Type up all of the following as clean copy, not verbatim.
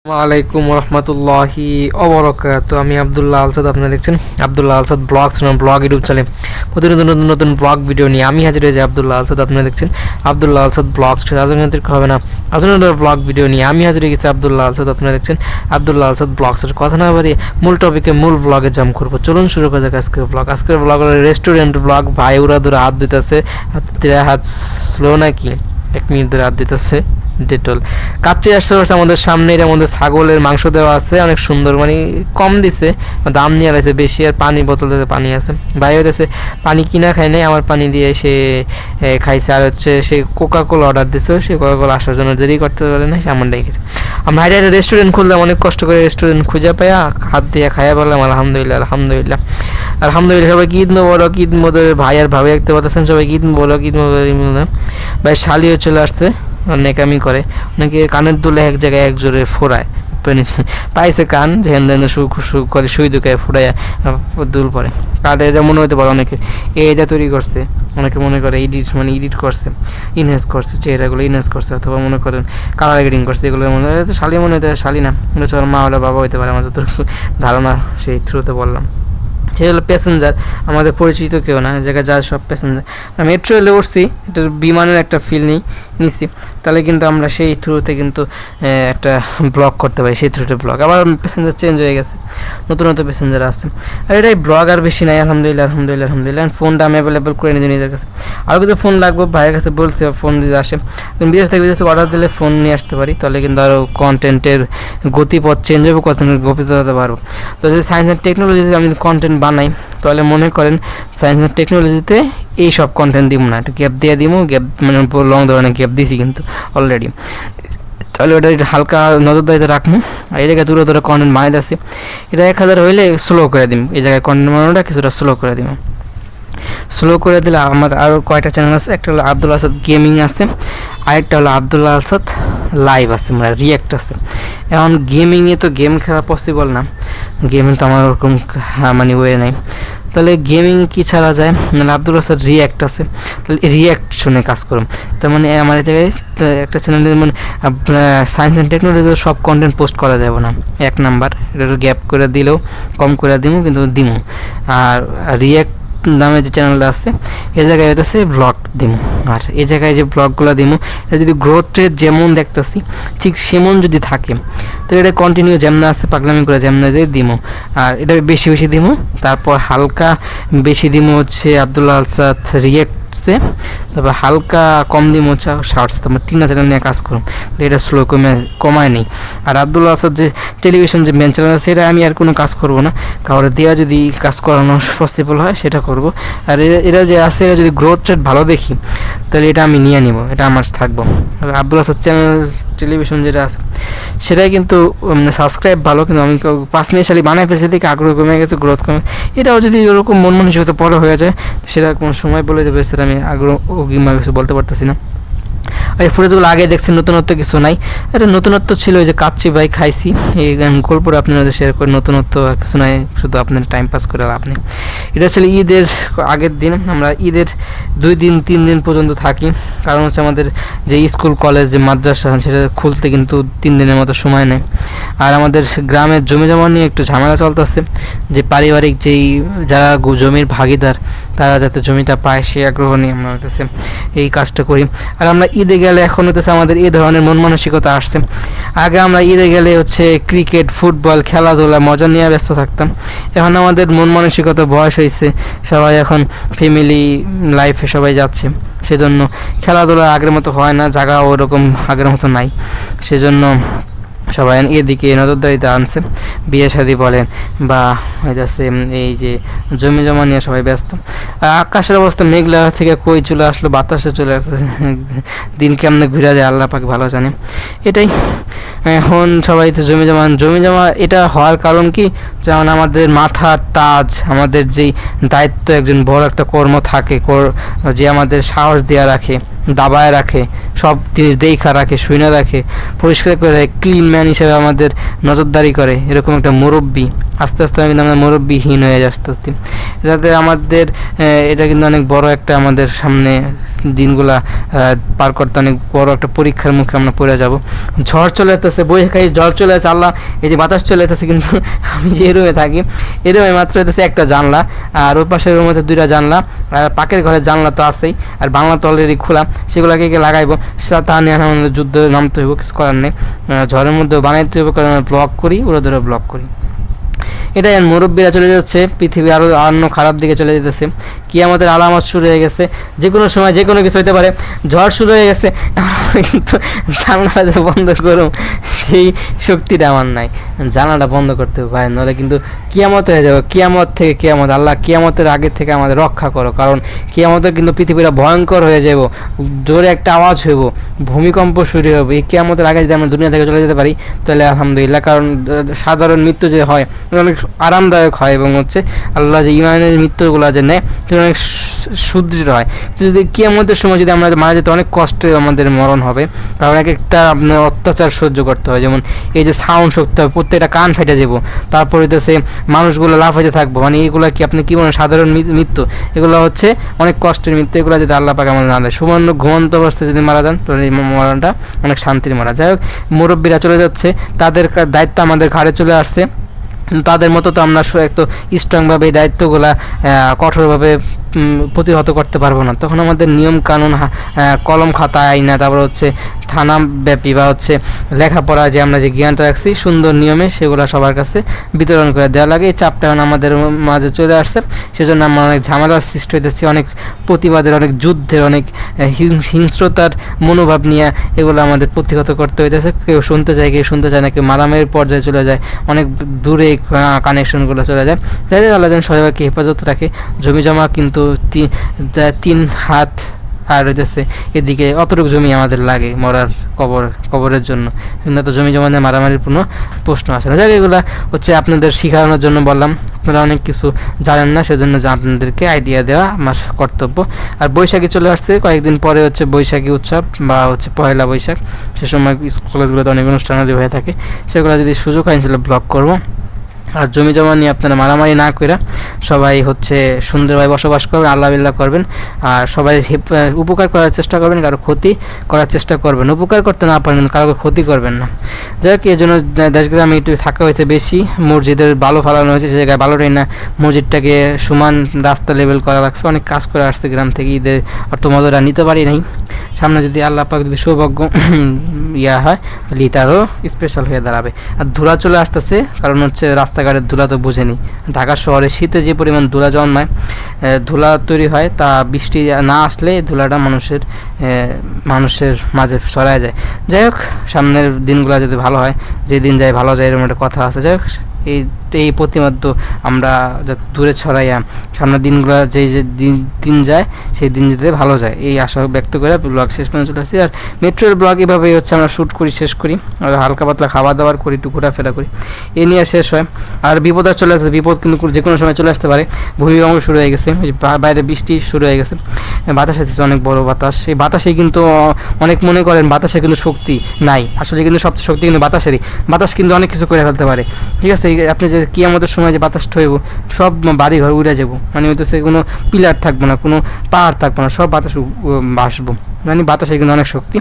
ওয়ালাইকুম রহমতুল্লাহি ওবরাকাতুহু। আমি আব্দুল্লাহ আলসাদ, আপনারা দেখছেন আব্দুল্লাহ আলসাদ ব্লগস নাম ব্লগ ইউটিউব চ্যানেলে প্রতিদিন নতুন নতুন ব্লগ ভিডিও নিয়ে আমি হাজির হয়েছি। আব্দুল্লাহ আলসাদ, আপনারা দেখছেন আব্দুল্লাহ আলসাদ ব্লগস। রাজনৈতিক হবে না, রাজনৈতিক ব্লগ ভিডিও নিয়ে আমি হাজির হয়ে গেছি। আব্দুল্লাহ আলসাদ, আপনারা দেখছেন আব্দুল্লাহ আলসাদ ব্লগসের। কথা না বাড়িয়ে মূল টপিকে মূল ব্লগে জাম্প করবো। চলুন শুরু করা যাক আজকের ব্লগ। আজকের ব্লগ হলো রেস্টুরেন্ট ব্লগ। ভাই ওরা ধরে হাত দিতেছে, হাত স্লো নাকি 1 মিনিট ধরে হাত দিতেছে। ডেটল কাচ্চি আসতে পারছে আমাদের সামনে। এর মধ্যে ছাগলের মাংস দেওয়া আছে, অনেক সুন্দর, মানে কম দিছে, দাম নিয়ে আলাইছে বেশি। আর পানি বোতল দিতে পানি আছে। ভাই হইতেছে পানি কিনা খাই নাই, আমার পানি দিয়ে সে খাইছে। আর হচ্ছে সে কোকাকোলা অর্ডার দিছে, সে কোকাকোলা আসার জন্য দেরি করতে পারে না, সে আমার ডেকেছে। আমরা হাইডে রেস্টুরেন্ট খুললাম, অনেক কষ্ট করে রেস্টুরেন্ট খুঁজে পাইয়া হাত দিয়ে খাইয়া বললাম আলহামদুলিল্লাহ আলহামদুলিল্লাহ আলহামদুলিল্লাহ। সবাইকে ঈদ মোবারক, ঈদ মোবারক। ভাই আর ভাবে দেখতে পাচ্ছেন, সবাইকে ঈদ মোবারক, ঈদ মোবারক। ভাই শালিও চলে আসছে, নেকামি করে, অনেকে কানের দুলে এক জায়গায় এক জোরে ফোড়ায়, পাইছে কান ধ্যান ধ্যান করে সুই দুকায় ফুটাইয়া দুল পরে কার। এটা মনে হতে পারে অনেকে এটা তৈরি করছে, অনেকে মনে করে এডিট করছে, ইনহেন্স করছে, চেহারাগুলো ইনহেন্স করছে, অথবা মনে করেন কালার গ্রেডিং করছে। এগুলো মনে হয় শালি, মনে হতে শালি না, মা হলে বাবা হইতে পারে, আমার যতটুকু ধারণা সেই থ্রুতে বললাম। সে হলো প্যাসেঞ্জার, আমাদের পরিচিত কেউ না, জায়গায় যা সব প্যাসেঞ্জার। মেট্রো রেলে উঠছি, এটা বিমানের একটা ফিল নিচ্ছি, তাহলে কিন্তু আমরা সেই থ্রুতে কিন্তু একটা ব্লগ করতে পারি, সেই থ্রুতে ব্লগ। আবার প্যাসেঞ্জার চেঞ্জ হয়ে গেছে, নতুন নতুন প্যাসেঞ্জার আসছে। আর এটাই ব্লগ, আর বেশি নাই। আলহামদুলিল্লাহ আলহামদুলিল্লাহ আলহামদুলিল্লাহ। ফোনটা আমি অ্যাভেলেবেল করে নিই নিজের কাছে। আরও কিছু ফোন লাগবে, ভাইয়ের কাছে বলছে ফোন যদি আসে, বিদেশ থেকে অর্ডার দিলে ফোন নিয়ে আসতে পারি, তাহলে কিন্তু আরও কন্টেন্টের গতিপথ চেঞ্জ হবে, কন্টেন্টের গতিতে হতে পারবো। তো যদি সায়েন্স অ্যান্ড টেকনোলজিতে আমি কন্টেন্ট বানাই, তাহলে মনে করেন সায়েন্স অ্যান্ড টেকনোলজিতে এই সব কন্টেন্ট দিব না, একটু গ্যাপ দিয়ে দিব। গ্যাপ মানে লং ধরনের গ্যাপ দিছি কিন্তু অলরেডি, তাহলে ওটা একটু হালকা নজরদারিতে রাখবো। আর এই জায়গায় দূরে দূরে কন্টেন্ট বানাই দিচ্ছি, এটা 1000 হইলে স্লো করে দিন। এই জায়গায় কন্টেন্ট বানানোটা কিছুটা স্লো করে দিব। স্লো করে দিলে আমার আরও কয়টা চ্যানেল আছে, একটা হলো আব্দুল আসাদ গেমিং আছে, আরেকটা হলো আব্দুল্লাহ আসাদ লাইভ আছে, মানে রিয়্যাক্ট আছে। এখন গেমিংয়ে তো গেম খেলা পসিবল না, গেমিং তো আমার ওরকম মানে ওয়ে নাই। তাহলে গেমিং কি ছাড়া যায়, মানে আব্দুল আসাদ রিয়্যাক্ট আছে, তাহলে রিয়্যাক্ট শুনে কাজ করুন। তার মানে আমার এই জায়গায় একটা চ্যানেলের মানে সায়েন্স অ্যান্ড টেকনোলজিতে সব কন্টেন্ট পোস্ট করা যাবে না, 1 নাম্বার। এটা গ্যাপ করে দিলেও কম করে দিব, কিন্তু দিমু। আর রিয়্যাক্ট নামে যে চ্যানেলটা আছে, এই জায়গায় হইতেছে ব্লগ দিমু। আর এই জায়গায় যে ব্লগগুলো দিমু, এটা যদি গ্রোথ রেট যেমন দেখতেছি ঠিক সেমন যদি থাকে, তাহলে এটা কন্টিনিউ যেমন আছে পাগলামি করে যেমন দিয়ে দিমু। আর এটা বেশি বেশি দিমু, তারপর হালকা বেশি দিমু হচ্ছে আব্দুল্লাহ আলসাদ রিয়েক্টসে, তারপর হালকা কম দিমু হচ্ছে শর্টস। তোমার 3টা চ্যানেল নিয়ে কাজ করুন, এটা স্লো কমায় নেই। আর আব্দুল্লাহ আলসাদ যে টেলিভিশন যে মেন চ্যানেল আছে, সেটা আমি আর কোনো কাজ করব না, কারোর দেওয়া যদি কাজ করানো পসিবল হয় সেটা করব। আর এরা যে আছে, এরা যদি গ্রোথ রেট ভালো দেখি, তাহলে এটা আমি নিয়ে নিব, এটা আমার থাকবো। আব্দুল আসাদ চ্যানেল টেলিভিশন যেটা আছে, সেটাই কিন্তু সাবস্ক্রাইব ভালো, কিন্তু আমি 5 মিনিট শালি বানাই ফেলছি, দেখে আগ্রহ কমে গেছে, গ্রোথ কমে। এটাও যদি ওরকম মন মানসিকতা পরে হয়ে যায়, সেটা কোনো সময় বলে দেবে, সেটা আমি আগ্রহ কিংবা কিছু বলতে পারতেছি না। আর এই ফুটেজগুলো আগে দেখছেন, নতুনত্ব কিছু নাই। এটা নতুনত্ব ছিল, ওই যে কাচ্চি ভাই খাইছি, এই গল্পটা আপনাদের শেয়ার করে। নতুনত্ব আর কিছু নাই, শুধু আপনার টাইম পাস করে লাভ নেই। এটা ছিল ঈদের আগের দিন। আমরা ঈদের 2 দিন 3 দিন পর্যন্ত থাকি, কারণ হচ্ছে আমাদের যে স্কুল কলেজ যে মাদ্রাসা, সেটা খুলতে কিন্তু 3 দিনের মতো সময় নেয়। আর আমাদের গ্রামের জমি জমা নিয়ে একটু ঝামেলা চলতেছে, যে পারিবারিক যেই যারা জমির ভাগিদার, তারা যাতে জমিটা পায়, সেই আগ্রহ নিয়ে আমরা হইতেছে এই কাজটা করি। আর আমরা ঈদে গেলে এখন হইতেছে আমাদের এই ধরনের মন মানসিকতা আসছে। আগে আমরা ঈদে গেলে হচ্ছে ক্রিকেট, ফুটবল, খেলাধুলা, মজা নিয়ে ব্যস্ত থাকতাম। এখন আমাদের মন মানসিকতা বয়স হয়েছে, সবাই এখন ফ্যামিলি লাইফে সবাই যাচ্ছে, সেজন্য খেলাধুলা আগের মতো হয় না, জায়গা ওরকম আগের মতো নাই। সেজন্য সবাই এদিকে নজরদারিতে আনছে, বিয়ে শাদী বলেন বা হইতেছে এই যে জমি জমা নিয়ে সবাই ব্যস্ত। আকাশের অবস্থা মেঘলা থেকে কই চলে আসলো, বাতাসে চলে আসছে, দিন কেমনে ঘুরে যায় আল্লাহ পাক ভালো জানে। এটাই এখন সবাই তো জমি জমা। এটা হওয়ার কারণ কি, যেমন আমাদের মাথার তাজ, আমাদের যেই দায়িত্ব, একজন বড় একটা কর্ম থাকে, যে আমাদের সাহস দেওয়া রাখে, দাবায় রাখে, সব জিনিস দেখা রাখে, শুনে রাখে, পরিষ্কার করে রাখে, ক্লিন ম্যান হিসেবে আমাদের নজরদারি করে, এরকম একটা মুরব্বী। আস্তে আস্তে কিন্তু আমরা মুরব্বীহীন হয়ে যাই আস্তে আস্তে। এটাতে আমাদের এটা কিন্তু অনেক বড় একটা আমাদের সামনে দিনগুলা পার করতে অনেক বড় একটা পরীক্ষার মুখে আমরা পড়ে যাব। ঝড় চলে যেতেছে, বৈশাখী ঝড় চলে যাচ্ছে, আল্লাহ এই যে বাতাস চলে যেতেছে, কিন্তু আমি যে রুমে থাকি এই রুমে মাত্র হইতেছে একটা জানলা, আর ওই পাশের রুমে হচ্ছে 2টা জানলা, আর পাকের ঘরের জানলা তো আছেই, আর বাংলা তো অলরেডি খোলা, সেগুলোকে লাগাইবো। তা নিয়ে আমাদের যুদ্ধ নামতে হইব, কিছু করার নেই। ঝড়ের মধ্যে বানাইতে হইব, কারণ ব্লক করি, ওরা ধরে ব্লক করি। এটাই মুরব্বীরা চলে যাচ্ছে, পৃথিবী আরও অন্য খারাপ দিকে চলে যেতেছে, কিয়ামতের আলামত শুরু হয়ে গেছে, যে কোনো সময় যে কোনো কিছু হতে পারে। ঝড় শুরু হয়ে গেছে, কিন্তু জানলাটা বন্ধ করুন সেই শক্তিটা আমার নাই, জানলাটা বন্ধ করতে পারে, নাহলে কিন্তু কিয়ামত হয়ে যাবে। কিয়ামত থেকে কিয়ামত, আল্লাহ কিয়ামতের আগে থেকে আমাদের রক্ষা করো, কারণ কিয়ামতের কিন্তু পৃথিবীটা ভয়ঙ্কর হয়ে যাব, জোরে একটা আওয়াজ হইব, ভূমিকম্প শুরু হবে। এই কিয়ামতের আগে যদি আমরা দুনিয়া থেকে চলে যেতে পারি তাহলে আলহামদুলিল্লাহ, কারণ সাধারণ মৃত্যু যে হয় অনেক আরামদায়ক হয়, এবং হচ্ছে আল্লাহ যে ইমানের মৃত্যুগুলো যে নেয় সেটা অনেক সুদৃঢ় হয়। যদি কিয়ামতের সময় যদি আমরা মারা যেতে, অনেক কষ্টে আমাদের মরণ হবে, কারণ এক একটা আপনার অত্যাচার সহ্য করতে হয়। যেমন এই যে সাউন্ড শক্তি হবে, প্রত্যেকটা কান ফেটে যাবো, তারপরে তো সে মানুষগুলো লাফাইতে থাকবো, মানে এইগুলো কি আপনি কী বলেন সাধারণ মৃত্যু, এগুলো হচ্ছে অনেক কষ্টের মৃত্যু। এগুলো যদি আল্লাহ পাক আমাদের না দেয়, সুবর্ণ ঘুমন্ত অবস্থায় যদি মারা যান তাহলে এই মরণটা অনেক শান্তির মারা। যাই হোক, মুরব্বীরা চলে যাচ্ছে, তাদের দায়িত্ব আমাদের ঘাড়ে চলে আসছে, তাদের মতো তো আমরা একটু স্ট্রংভাবে এই দায়িত্বগুলো কঠোরভাবে প্রতিহত করতে পারবো না। তখন আমাদের নিয়ম কানুন, কলম খাতা আইনা, তারপর হচ্ছে থানা ব্যাপী বা হচ্ছে লেখাপড়া যে আমরা যে জ্ঞানটা রাখছি সুন্দর নিয়মে, সেগুলো সবার কাছে বিতরণ করে দেওয়া লাগে। এই চাপটা এখন আমাদের মাঝে চলে আসছে, সেজন্য আমরা অনেক ঝামেলার সৃষ্টি হইতেছি, অনেক প্রতিবাদের, অনেক যুদ্ধের, অনেক হিংস্রতার মনোভাব নিয়ে এগুলো আমাদের প্রতিহত করতে হইতেছে। কেউ শুনতে চায়, কেউ শুনতে চায় না, কেউ মারামারির পর্যায়ে চলে যায়, অনেক দূরে কানেকশনগুলো চলে যায়। যাই হোক, আল্লাহ যেন সবাইকে হেফাজত রাখে। জমি জমা কিন্তু 3 হাত আর হইতেছে এদিকে, অতটুকু জমি আমাদের লাগে মরার কবরের জন্য, কিন্তু তো জমি জমা নিয়ে মারামারির কোনো প্রশ্ন আসে না। যাই এগুলো হচ্ছে আপনাদের শেখানোর জন্য বললাম, আপনারা অনেক কিছু জানেন না, সেজন্য যে আপনাদেরকে আইডিয়া দেওয়া আমার কর্তব্য। আর বৈশাখী চলে আসছে, কয়েকদিন পরে হচ্ছে বৈশাখী উৎসব বা হচ্ছে পয়লা বৈশাখ, সে সময় কলেজগুলোতে অনেক অনুষ্ঠান হয়ে থাকে, সেগুলো যদি সুযোগ হয় ইনশাল্লাহ ব্লগ করবো। আর জমি জমা নিয়ে আপনারা মারামারি না করে সবাই হচ্ছে সুন্দরভাবে বসবাস করবেন, আল্লাহ বিল্লাহ করবেন, আর সবাই উপকার করার চেষ্টা করবেন, কারো ক্ষতি করার চেষ্টা করবেন। উপকার করতে না পারেন, কারো ক্ষতি করবেন না। যাই হোক, এই জন্য দেশগ্রামে একটু থাকা হয়েছে বেশি, মসজিদের বালু ফালানো হয়েছে, সে জায়গায় বালুটাই না, মসজিদটাকে সমান রাস্তা লেভেল করা লাগছে, অনেক কাজ করে আসছে গ্রাম থেকে, ঈদের অর্থ মজাটা নিতে পারি নাই। সামনে যদি আল্লাহ পাক যদি সৌভাগ্য হয় তাহলে তারও স্পেশাল হয়ে দাঁড়াবে। আর ধুলা চলে আসতেছে, কারণ হচ্ছে রাস্তাঘাটের ধুলা তো বুঝেনি, ঢাকা শহরে শীতে যে পরিমাণ ধুলা জন্মায়, ধুলা তৈরি হয়, তা বৃষ্টি না আসলে ধুলাটা মানুষের মাঝে ছড়ায় যায়। যাই হোক, সামনের দিনগুলো যদি ভালো হয়, যে দিন যায় ভালো যায়, এরকম একটা কথা আছে। যাই হোক, এই প্রতিমাদ্য আমরা যাতে দূরে ছড়াইয়া সামনের দিনগুলো যে দিন যায় সেই দিন যেতে ভালো যায়, এই আশা ব্যক্ত করে ব্লগ শেষ পর্যন্ত চলে আসছি। আর মেট্রোর ব্লগ এভাবেই হচ্ছে আমরা শ্যুট করি, শেষ করি, আর হালকা পাতলা খাবার দাবার করি, একটু ঘোরাফেরা করি, এ নিয়ে শেষ হয়। আর বিপদ আর চলে আসে, বিপদ কিন্তু যে কোনো সময় চলে আসতে পারে। ভূমিকম্প শুরু হয়ে গেছে, বাইরে বৃষ্টি শুরু হয়ে গেছে, বাতাস আসছে, অনেক বড় বাতাস। এই বাতাসে কিন্তু অনেক মনে করেন বাতাসে কিন্তু শক্তি নাই, আসলে কিন্তু সবচেয়ে শক্তি কিন্তু বাতাসেরই। বাতাস কিন্তু অনেক কিছু করে ফেলতে পারে, ঠিক আছে। আপনি যে কিয়ামতের সময় যে বাতাসটা হইব, সব বাড়ি ঘর উড়ে যাব, মানে হইতেছে কোনো পিলার থাকবো না, কোনো পাহাড় থাকবো না, সব বাতাস ভাসবো, মানে বাতাসে কিন্তু অনেক শক্তি।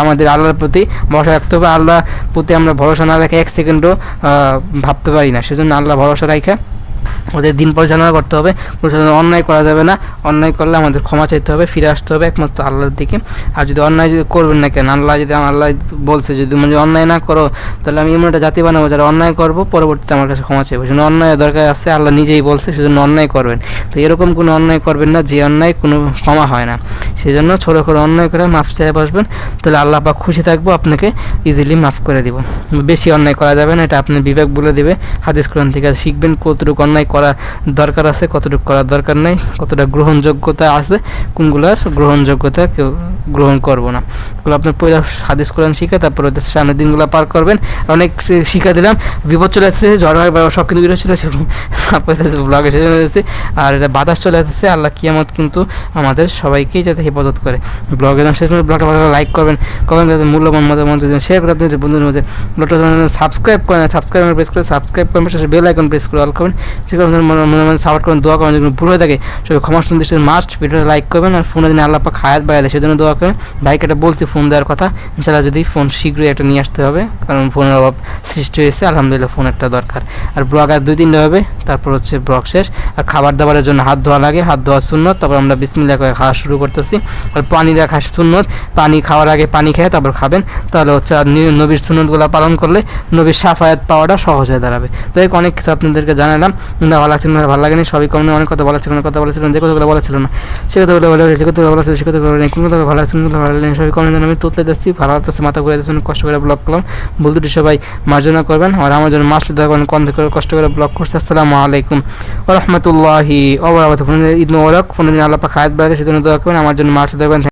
আমাদের আল্লাহর প্রতি ভরসা রাখতে হবে, আল্লাহর প্রতি আমরা ভরসা না রেখে 1 সেকেন্ডও ভাবতে পারি না, সেজন্য আল্লাহ ভরসা রাখা ওদের দিন পরিচালনা করতে হবে। অন্যায় করা যাবে না, অন্যায় করলে আমাদের ক্ষমা চাইতে হবে, ফিরে আসতে হবে একমাত্র আল্লাহর দিকে। আর যদি অন্যায় করবেন না কেন, আল্লাহ বলছে যদি অন্যায় না করো, তাহলে আমি এমন একটা জাতি বানাবো যারা অন্যায় করবো, পরবর্তীতে আমার কাছে ক্ষমা চাইবো। সেজন্য অন্যায় দরকার আছে, আল্লাহ নিজেই বলছে, সেজন্য অন্যায় করবেন। তো এরকম কোনো অন্যায় করবেন না যে অন্যায় কোনো ক্ষমা হয় না, সেজন্য ছোটো করে অন্যায় করে মাফ চাই বসবেন, তাহলে আল্লাহ পাক খুশি থাকবো, আপনাকে ইজিলি মাফ করে দিব। বেশি অন্যায় করা যাবে না, এটা আপনার বিবেক বলে দেবে। হাদিস কোরআন থেকে শিখবেন কতটুকু অন্যায় করা দরকার আছে, কতটুকু করার দরকার নেই, কতটা গ্রহণযোগ্যতা আছে, কোনগুলোর গ্রহণযোগ্যতা কেউ গ্রহণ করবো না। এগুলো আপনার পয়লা হাদিস কোরআন শিখে তারপর হচ্ছে সামনের দিনগুলো পার করবেন। অনেক শিখা দিলাম, বিপদ চলে আসছে, ঝড় হয় বা সব কিন্তু বিরোধ চলে আসছে, ব্লগে শেষ হয়ে যাচ্ছে। আর এটা বাতাস চলে আসছে, আল্লাহ কিয়ামত কিন্তু আমাদের সবাইকেই যাতে হেফাজত করে। ব্লগের শেষ করে ব্লগটা ভালো লাইক করবেন, কমেন্ট করবেন, মূল্যবান মতামত দেবেন, শেয়ার করে আপনাদের বন্ধুদের মধ্যে। ব্লগটা সাবস্ক্রাইব করেন, সাবস্ক্রাইব প্রেস করে সাবস্ক্রাইব করবেন, শেষে বেল আইকন প্রেস করে অল করবেন। সেগুলো মনে মনে সাপোর্ট করেন, দোয়া করেন, যদি ভুল হয়ে থাকে সবাই ক্ষমা সুন্দর মাস্ট ভিডিওটা লাইক করবেন। আর ফোনে দিন আল্লাহ পাক হায়াত বাড়ায় দেয় সেজন্য দোয়া করেন। ভাইকে এটা বলছি ফোন দেওয়ার কথা, ইনশাআল্লাহ যদি ফোন শীঘ্রই একটা নিয়ে আসতে হবে, কারণ ফোনের অভাব সৃষ্টি হয়েছে, আলহামদুলিল্লাহ ফোন একটা দরকার। আর ব্লগ আর 2-3 হবে, তারপর হচ্ছে ব্লগ শেষ। আর খাবার দাবারের জন্য হাত ধোয়া লাগে, হাত ধোয়া সুন্নত, তারপর আমরা বিসমিল্লাহ করে খাওয়া শুরু করতেছি। আর পানি রাখা সুন্নত, পানি খাওয়ার আগে পানি খেয়ে তারপর খাবেন, তাহলে হচ্ছে আর নবীর সুন্নতগুলো পালন করলে নবীর শাফায়াত পাওয়াটা সহজ হয়ে দাঁড়াবে। তো অনেক কিছু আপনাদেরকে জানালাম, ভালো লাগছে না ভালো লাগেনি, সবই কমে অনেক কথা বলা ছিল না, কথা বলেছিলেন যে কথাগুলো বলা ছিল না সে কথাগুলো বলে, যে কথাগুলো বলা ছিল সে কথাগুলো বলে কোন কথা ভালো লাগছে, কোন ভালো লাগেনি, সবই কমে আমি তুলতে যাচ্ছি, ভালো লাগতেছে, মাথা ঘুরে যাচ্ছে, কষ্ট করে ব্লগ করলাম। ভুল দুটি সবাই মার্জনা করবেন, আর আমার জন্য মাস্ট দেওয়া করেন, কষ্ট করে ব্লগ করছে। আসসালামু আলাইকুম ওয়া রাহমাতুল্লাহি ওয়া বারাকাতুহু। ঈদ মোবারক, ফোনে দিন আল্লাহ পাক হায়াত বাড়ায় সেজন্য দোয়া করবেন, আমার জন্য মাস্ট দেওয়া করেন।